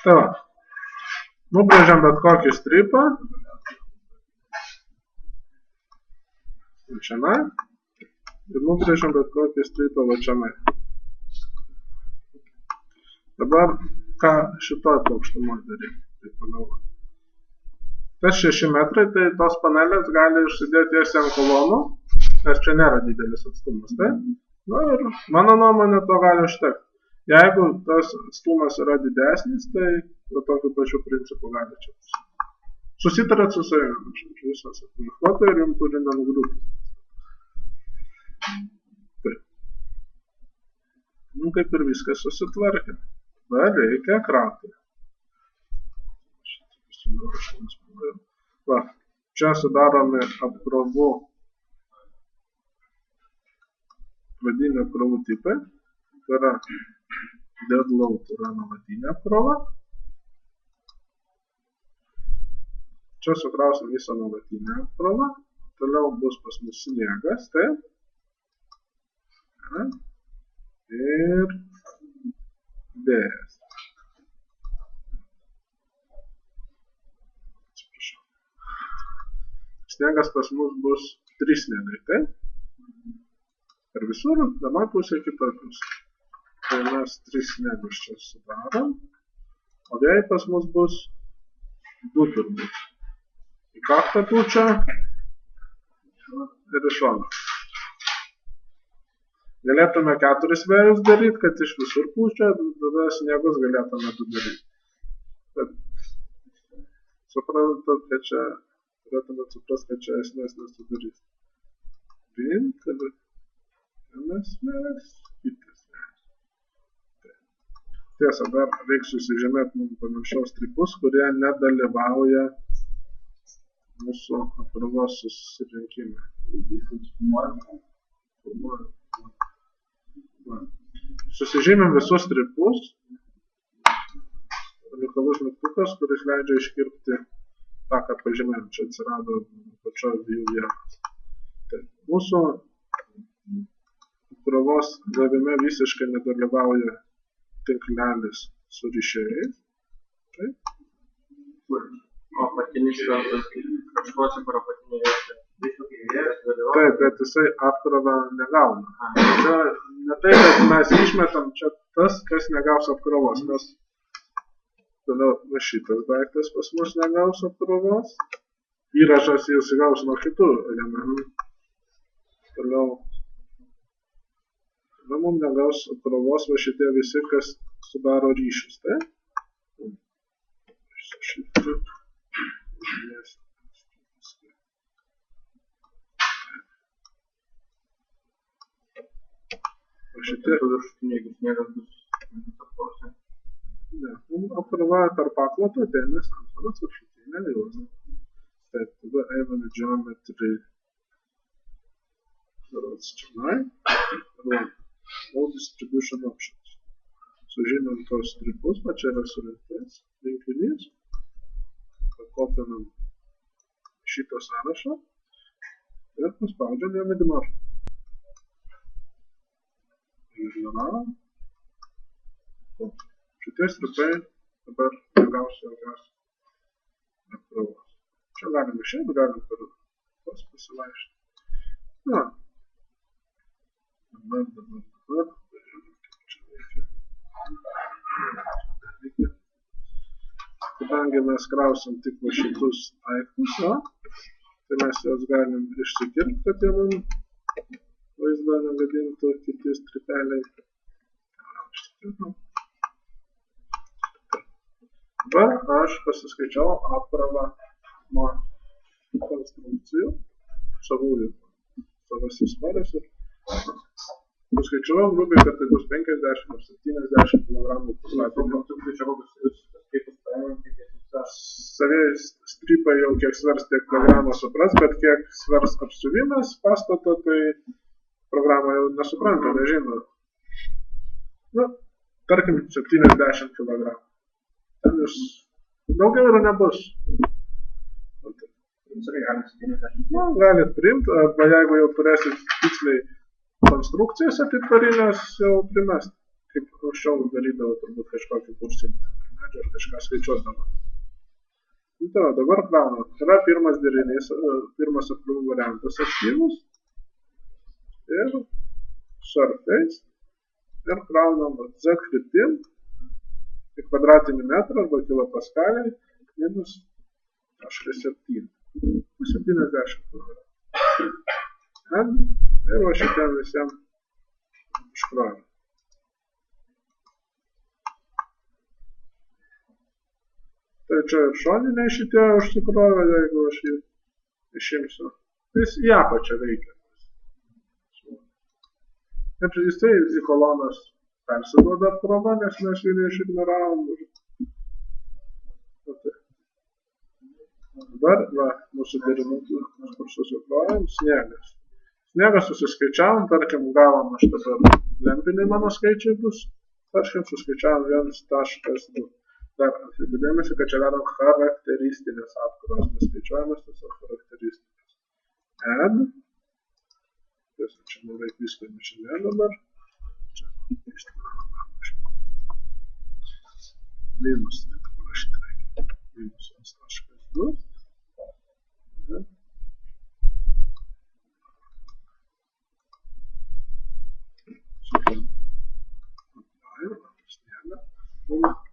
Tai va. Nubrėžiam bet kokį strypą. Čianai. Ir nubrėžiam bet kokį strypą va čianai. Dabar ką šitoj plokštumoj daryti? Tai pagalvoti. Tas 6 metrai, tai tos panelės gali užsidėti tiesiai ant kolonų, nes čia nėra didelis atstumas, tai? Na ir mano nuomonė to gali užtekti. Jeigu tas atstumas yra didesnis, tai tokiu pačiu principu gali čia. Susitarėt su savimi, visas atmešuotojai ir jums turi nenugriūti. Taip. Nu, kaip ir viskas susitvarkė. Bet reikia krauti. Va, čia sudaromi apkrovų, pradinių apkrovų tipai. Tai yra dead load, yra nuolatinė apkrova. Čia sukrausim visą nuolatinę apkrovą. Toliau bus pas mus sniegas, taip. Ir vėjas. Sniegas pas mus bus 3 sniegai, taip? Ir visur, vienoj pusė, kitoj pusė. Tai mes 3 sniegus čia sudarom. O vėjai pas mus bus 2 turbūt. Į kaktą pučia ir iš šono. Galėtume 4 vėjus daryti, kad iš visur pučia, tada sniegus galėtume 2 daryti. Bet suprantat, kad čia turėtume suprast, kad čia esmės nesudarys. Vint ir vienas vėjas, kitas vėjas. Tiesa, dar reiks susižymėti mums panašiaus stripus, kurie nedalyvauja mūsų apkrovos susirinkime. Susižymėm visus stripus. Unikalus mygtukas, kuris leidžia iškirpti tą, ką pažymėjom. Čia atsirado pačioj view 1. Tai mūsų apkrovos gavime visiškai nedalyvauja tinklelis su ryšiais. Taip. O apatinis kažkuose, kur apatinė vėjas. Taip, bet jisai apkrovą negauna. Čia ne tai, kad mes išmetam čia tas, kas negaus apkrovos. Nes toliau šitas daiktas pas mus negaus apkrovos. Įrašas jis gaus nuo kitų elementų. Toliau mums negaus apkrovos va šitie visi, kas sudaro ryšius. Tai? Šitie viršutiniai, jeigu sniegas bus apkrose. Ne, apkrova tarp paklato, tenis, antvaras, viršutinė juosta. Taip, tada einame geometry. Darots čionai. All distribution options. Sužinam tos stripus, va čia yra surinktas rinkinys. Pakopinam šitą sąrašą ir paspaudžiam jam ignore. Ignoravom. Šitie stripai dabar negaus jokios apkrovos. Čia galim išėti, galim per tos pasivaikščioti. Na. Dabar. Čia veikia. Kadangi mes krausim tik va šitus daiktus, tai mes juos galim išsikirpti, kad jie mums vaizdą negadintų kiti stripeliai. Dabar aš pasiskaičiau apkrovą nuo konstrukcijų, savasis svoris ir paskaičiau grubiai, kad tai bus 50 ar 70 kg. Savieji stripai jau kiek svers, tiek programą supras, bet kiek svers apsiuvimas pastato, tai programą jau nesupranta, nežino. Nu, tarkim, 70 kg. Ten jūs daugiau ir nebus. Nu, galit priimti, arba jeigu jau turėsit tiksliai konstrukcijas atitvarinės, jau primest. Kaip anksčiau darydavo turbūt kažkokį kursinį. ir kažką skaičiuoti dabar. Tai dabar kraunam. Yra pirmas derinys, pirmas apkrovų variantas aktyvus ir surface ir kraunam Z kryptim į kvadratinį metrą arba kilopaskaliai minus 0,7. 70 kg. Ir va šitiem visiems užkrovim. Tai čia ir šoniniai šitie užsikrovė, jeigu aš jį išimsiu. Jis į apačią veikia. Ir jisai į kolonas persiduoda apkrova, nes mes jį neišignoravom. Dabar, va, mūsų derinukų, kur susikrovėm, sniegas. Sniegas susiskaičiavom, tarkim, gavom aš dabar lempiniai mano skaičiai bus, tarkim, suskaičiavom 1,2. Dar atkreipdėmėsi, kad čia vedam charakteristinės apkrovos, neskaičiuojamas tiesiog charakteristinės. Add. Čia beveik viską mašinė dabar. Čia minus, tik parašyti reikia. Minus 1,2.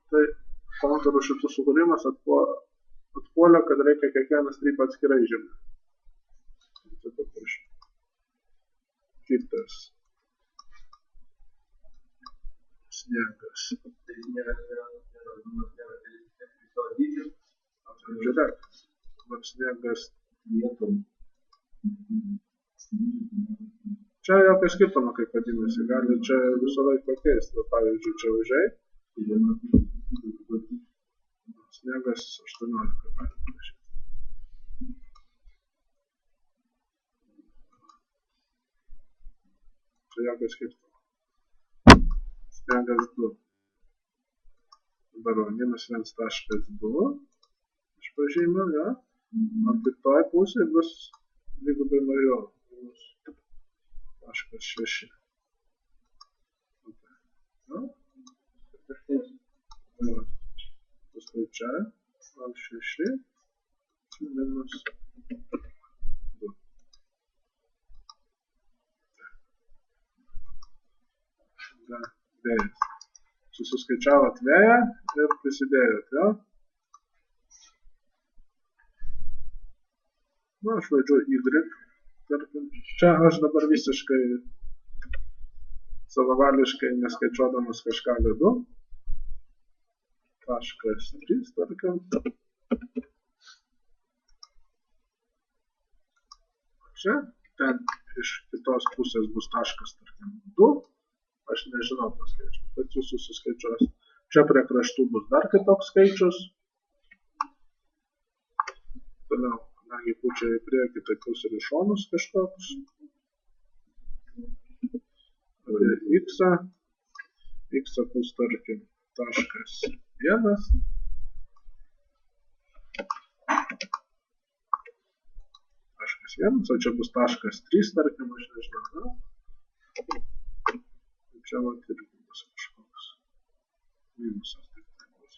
Tai kontūrų šitų sukūrimas atpuolė, kad reikia kiekvieną strypą atskirai žemę. Tai paprašau. Kitas sniegas. Žiūrėk, sniegas vietom. Čia jokio skirtumo, kaip vadinasi, gali čia visą laiką pakeisti. Pavyzdžiui, čia užėjai. Sniegas 18 gali parašyti. Čia jokio skirtumo. Sniegas 2. Dabar minus 1,2. Iš pažymio, ja. O kitoj pusėje bus dvigubai mažiau. Minus 0,6. Paskui čia 0,6 minus 2. Vėjas. Susiskaičiavot vėją ir prisidėjot, jo? Nu, aš vaidžiu Y. Tarkim, čia aš dabar visiškai savavališkai neskaičiuodamas kažką vedu. 0,3, tarkim. Čia, ten iš kitos pusės bus taškas, tarkim, 2. Aš nežinau tą skaičių, bet jūs susiskaičiuos. Čia prie kraštų bus dar kitoks skaičius. Toliau, kadangi pučia į priekį, tai bus ir į šonus kažkoks. X-a bus, tarkim, taškas 1. Taškas 1, o čia bus taškas 3, tarkim, aš nežinau, ne? Čia vat irgi bus kažkoks minusas, tik tai bus.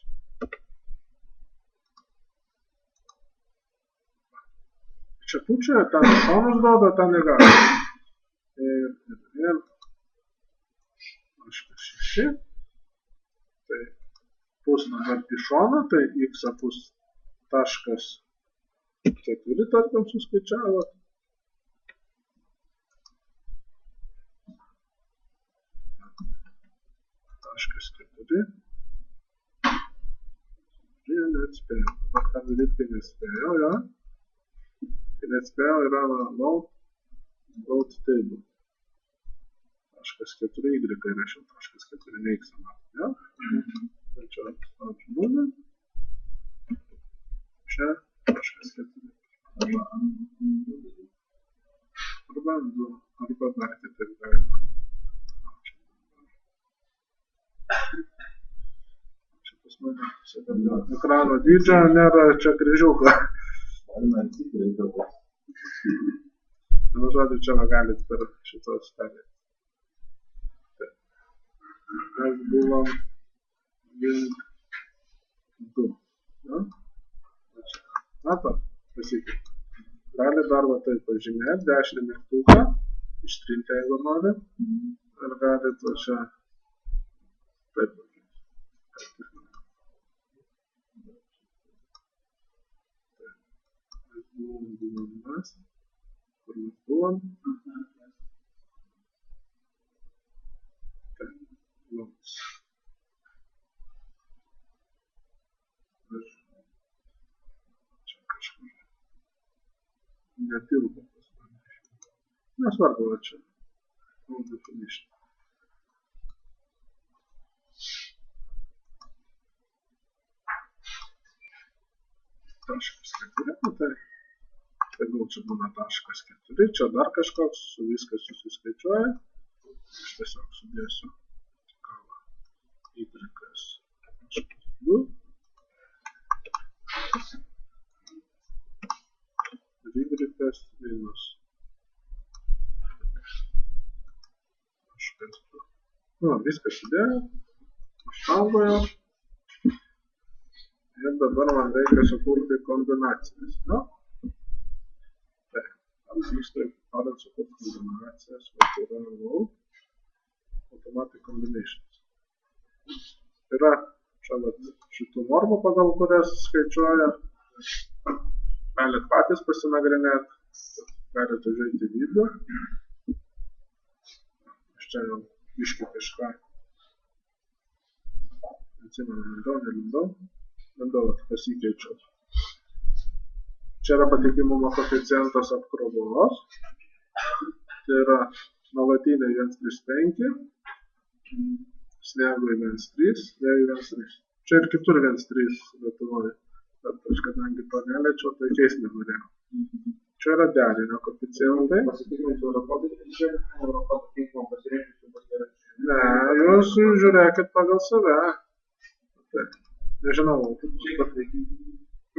Čia pučia, ten šonus duoda, ten negali. Ir 1,6. Tai pus dabar į šoną, tai x pus taškas 4, tarkim, suskaičiavo. Taškas 4. Ir neatspėjau. Dabar ką daryti, kai nespėjau, jo? Kai nespėjau yra load table. Taškas 4 y įrašiau, taškas 4 ne x matau, jo? Tai čia atstaudžiu 0. Čia taškas 4. Arba 2. Arba dar kitaip galima. Čia pas mane ekrano dydžio nėra čia kryžiuko. Nu, žodžiu, čia galit per šitos perėti. Mes buvom link Matot, pasikeitė. Gali dar va taip pažymėti, dešinį mygtuką, ištrinti, jeigu nori. Ir gali to čia taip pakeisti. Buvom mes, kur mes buvom. Taip, mums. Čia kažkur. Netilpo pas mane. Nesvarbu, va čia. Definition. Taškas 4, nu tai tegul čia būna taškas 4, čia dar kažkoks, su viskas susiskaičiuoja. Aš tiesiog sudėsiu galą y-kas taškas 2. Y minus taškas 2. Nu, viskas sudėjo, išsaugojo. Ir dabar man reikia sukurti kombinacijas. No? Tai, vyksta, norint sukurti kombinacijas, tai yra load automatic combinations. Yra čia šitų normų, pagal kurias skaičiuoja. Galit patys pasinagrinėti, galite žiūrėti video. Aš čia jau biškį kažką atsimenu, nelindau, pasikeičiau. Čia yra patikimumo koeficientas apkrovos. Tai yra nuolatiniai 1,35, sniegui 1,3, vėjui 1,3. Čia ir kitur 1,3 Lietuvoje. Bet aš kadangi to neliečiau, tai keist nenorėjau. Čia yra derinio koeficientai. Ne, jūs žiūrėkit pagal save. Tai, nežinau,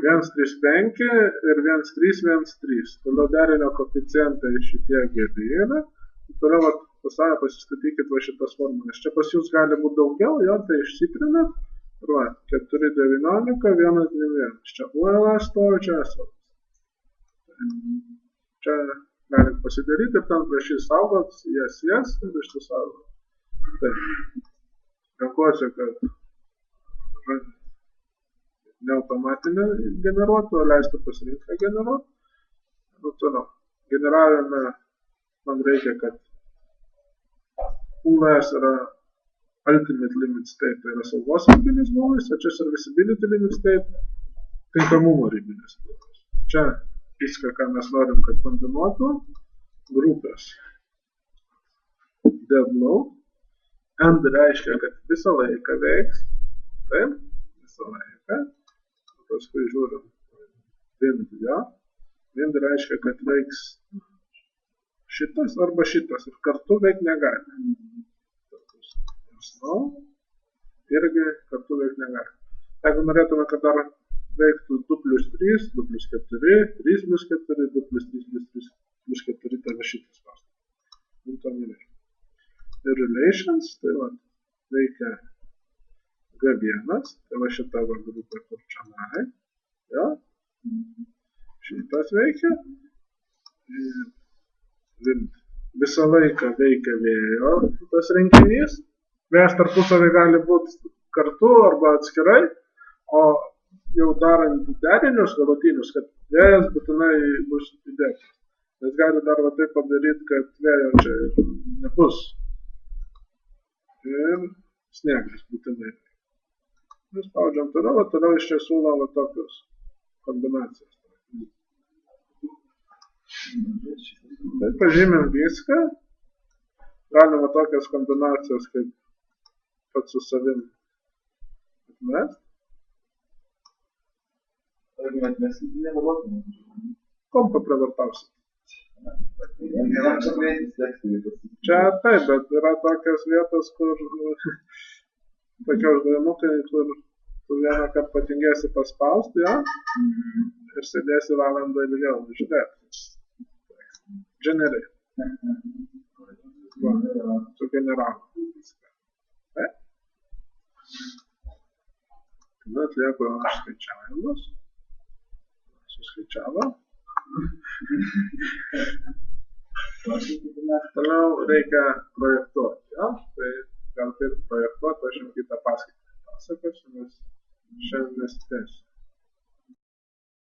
1,35 ir 1,3, 1,3. Toliau derinio koeficientai šitie geri yra. Toliau pas save pasistatykit va šitas formulės. Čia pas jūs gali būti daugiau, jo, tai išsitrinat. Va, 4,19, 1,21. Čia ULA stovi, čia esu. Čia galit pasidaryti ir ten prašys saugot, yes, ir išsisaugot. Taip. Renkuosi, kad ne automatinę generuotų, o leistų pasirinkti generuoti. Nu, toliau. Generavime man reikia, kad ULS yra ultimate limit state, tai yra saugos ribinis būvis, o čia serviceability limit state, tinkamumo ribinis būvis. Čia viską, ką mes norim, kad kombinuotų, grupės dead load, end reiškia, kad visą laiką veiks, taip, visą laiką, paskui žiūrim wind, ja, wind reiškia, kad veiks šitas arba šitas ir kartu veik negali. Snow irgi kartu veik negali. Jeigu norėtume, kad dar veiktų 2 plus 3, 2 plus 4, 3 plus 4, 2 plus 3 plus 4, tai va šitas pastas. Būtų nereikia. Ir relations, tai va, veikia G1, tai va šita va grupė kur čia nai. Ja? Šitas veikia. Visą laiką veikia vėjo tas renginys. Vėjas tarpusavį gali būti kartu arba atskirai, o jau darant derinius galutinius, kad vėjas būtinai bus didesnis. Nes gali dar va taip padaryti, kad vėjo čia nebus. Ir sniegas būtinai. Mes spaudžiam toliau, o toliau iš čia siūlo va tokius kombinacijas. Tai pažymėm viską. Galima tokias kombinacijas kaip pats su savim atmest. Kompą pravartausit. Čia taip, bet yra tokios vietos, kur tokie uždavinukai, kur tu vieną kartą patingėsi paspausti, ja? Ir sėdėsi valandą ilgiau, žiūrėti. Generate. Va, su generalu. Tada atlieku skaičiavimus. paskaičiavo. Toliau reikia projektuoti, jo? Tai gal taip projektuoti, aš jums kitą paskaitą pasakosiu, nes šiandien nespėsiu.